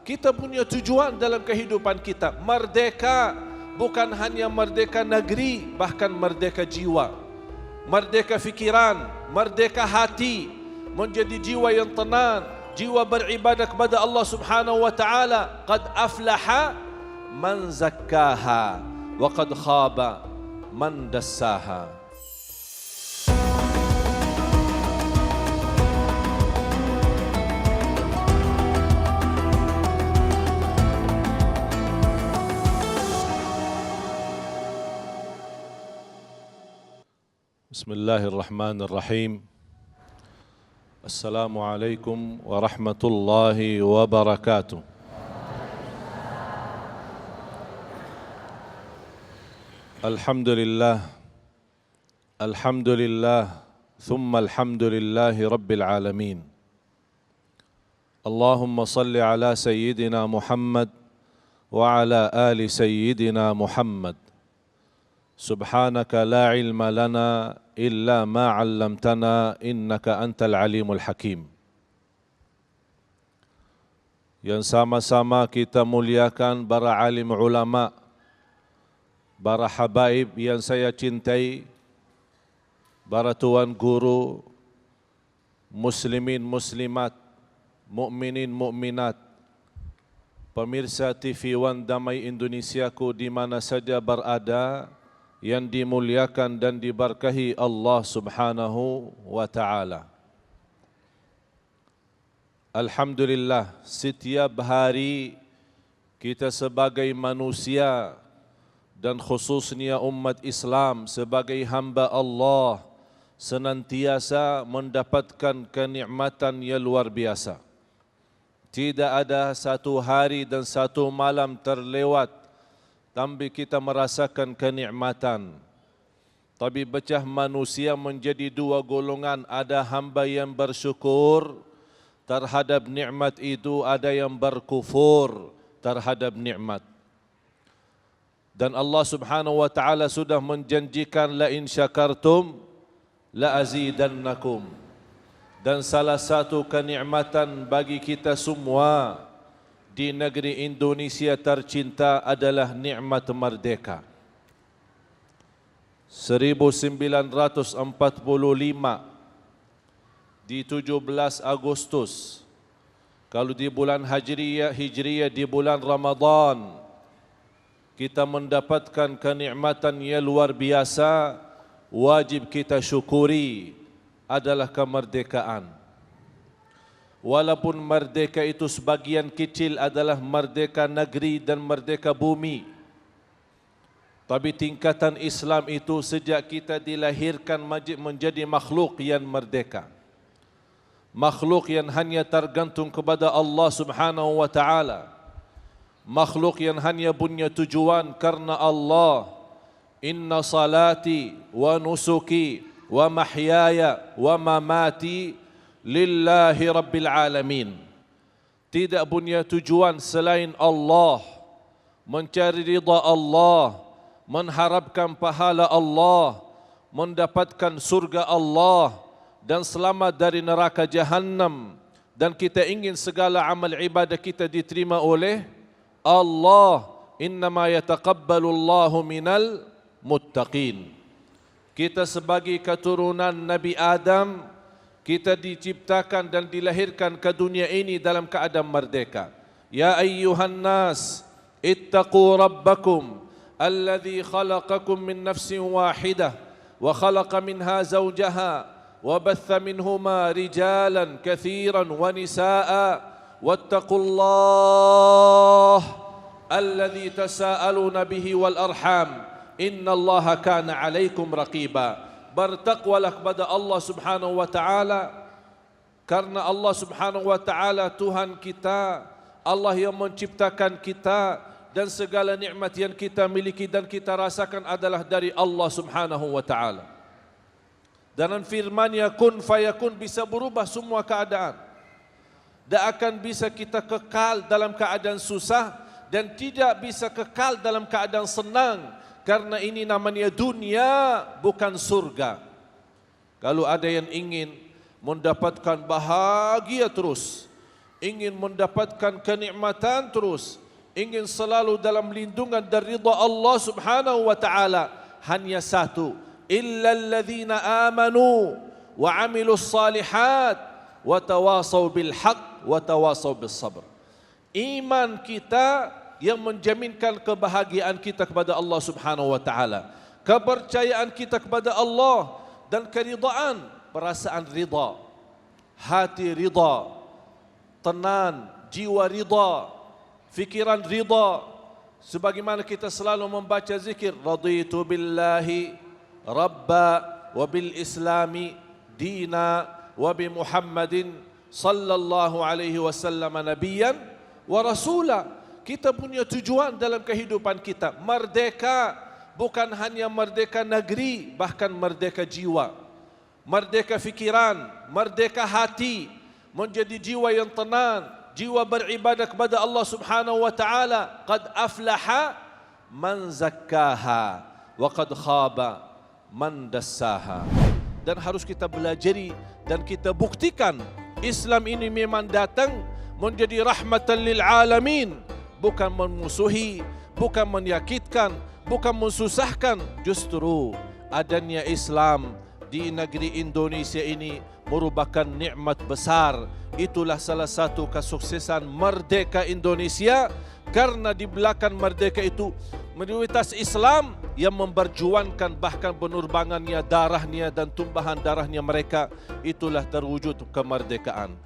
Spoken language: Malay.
Kita punya tujuan dalam kehidupan kita. Merdeka bukan hanya merdeka negeri, bahkan merdeka jiwa, merdeka fikiran, merdeka hati, menjadi jiwa yang tenang, jiwa beribadah kepada Allah Subhanahu wa taala. Qad aflaha man zakkaha wa qad khaba man dassaha. Bismillahirrahmanirrahim. Assalamualaikum warahmatullahi wabarakatuh. Alhamdulillah, alhamdulillah, thumma alhamdulillahi rabbil alamin. Allahumma salli ala sayyidina Muhammad wa ala ali sayyidina Muhammad. Subhanaka la ilma lana illa ma 'allamtana innaka antal alimul hakim. Yang sama-sama kita muliakan para alim ulama, para habaib yang saya cintai, para tuan guru, muslimin muslimat, mukminin mukminat, pemirsa TV One Damai Indonesiaku di mana saja berada, yang dimuliakan dan diberkahi Allah Subhanahu wa taala. Alhamdulillah, setiap hari kita sebagai manusia dan khususnya umat Islam sebagai hamba Allah senantiasa mendapatkan kenikmatan yang luar biasa. Tidak ada satu hari dan satu malam terlewat tanpa kita merasakan kenikmatan. Tapi pecah manusia menjadi dua golongan. Ada hamba yang bersyukur terhadap nikmat itu, ada yang berkufur terhadap nikmat. Dan Allah Subhanahu wa taala sudah menjanjikan la in syakartum la azidannakum. Dan salah satu kenikmatan bagi kita semua di negeri Indonesia tercinta adalah nikmat merdeka. 1945 di 17 Agustus, kalau di bulan Hijriyah di bulan Ramadan, kita mendapatkan kenikmatan yang luar biasa, wajib kita syukuri, adalah kemerdekaan. Walaupun merdeka itu sebagian kecil adalah merdeka negeri dan merdeka bumi, tapi tingkatan Islam itu sejak kita dilahirkan menjadi makhluk yang merdeka, makhluk yang hanya tergantung kepada Allah Subhanahu wa taala, makhluk yang hanya punya tujuan karena Allah. Inna salati wa nusuki wa mahyaya wa mamati lillahi rabbil alamin. Tidak punya tujuan selain Allah, mencari ridha Allah, mengharapkan pahala Allah, mendapatkan surga Allah dan selamat dari neraka Jahannam. Dan kita ingin segala amal ibadah kita diterima oleh Allah. Innama yataqabbalu Allahu minal muttaqin. Kita sebagai keturunan Nabi Adam, kita diciptakan dan dilahirkan ke dunia ini dalam keadaan merdeka. Ya ayyuhan nas, ittaqu rabbakum alladhi khalaqakum min nafsin wahidah wa khalaqa minha zawjaha wa batha minhuma rijalan kathiran wa nisaa wattaqullah alladhi tasaaluna bihi wal arham innallaha kana alaikum raqiba. Bertakwalah kepada Allah Subhanahu wa taala, karena Allah Subhanahu wa taala Tuhan kita, Allah yang menciptakan kita, dan segala nikmat yang kita miliki dan kita rasakan adalah dari Allah Subhanahu wa taala. Dan firman-Nya kun fayakun bisa berubah semua keadaan. Tak akan bisa kita kekal dalam keadaan susah dan tidak bisa kekal dalam keadaan senang. Karena ini namanya dunia, bukan surga. Kalau ada yang ingin mendapatkan bahagia terus, ingin mendapatkan kenikmatan terus, ingin selalu dalam lindungan dan ridha Allah Subhanahu wa taala, hanya satu, illal ladzina amanu wa amilus salihat wa tawasaw bil haqq wa tawasaw bis sabr. Iman kita yang menjaminkan kebahagiaan kita kepada Allah Subhanahu wa taala, kepercayaan kita kepada Allah dan keridaan, perasaan ridha, hati ridha, tenang, jiwa ridha, fikiran ridha. Sebagaimana kita selalu membaca zikir, raditu billahi rabba wa bil islami dina wa bi Muhammadin sallallahu alaihi wasallam nabiyyan wa rasula. Kita punya tujuan dalam kehidupan kita merdeka, bukan hanya merdeka negeri, bahkan merdeka jiwa, merdeka fikiran, merdeka hati, menjadi jiwa yang tenang, jiwa beribadah kepada Allah Subhanahu wa taala. Qad aflaha man zakkaha wa qad khaba man dassaha. Dan harus kita belajari dan kita buktikan Islam ini memang datang menjadi rahmatan lil alamin, bukan memusuhi, bukan menyakitkan, bukan mensusahkan. Justru adanya Islam di negeri Indonesia ini merupakan nikmat besar. Itulah salah satu kesuksesan merdeka Indonesia, karena di belakang merdeka itu minoritas Islam yang memperjuangkan bahkan penerbangannya, darahnya dan tumpahan darahnya mereka. Itulah terwujud kemerdekaan.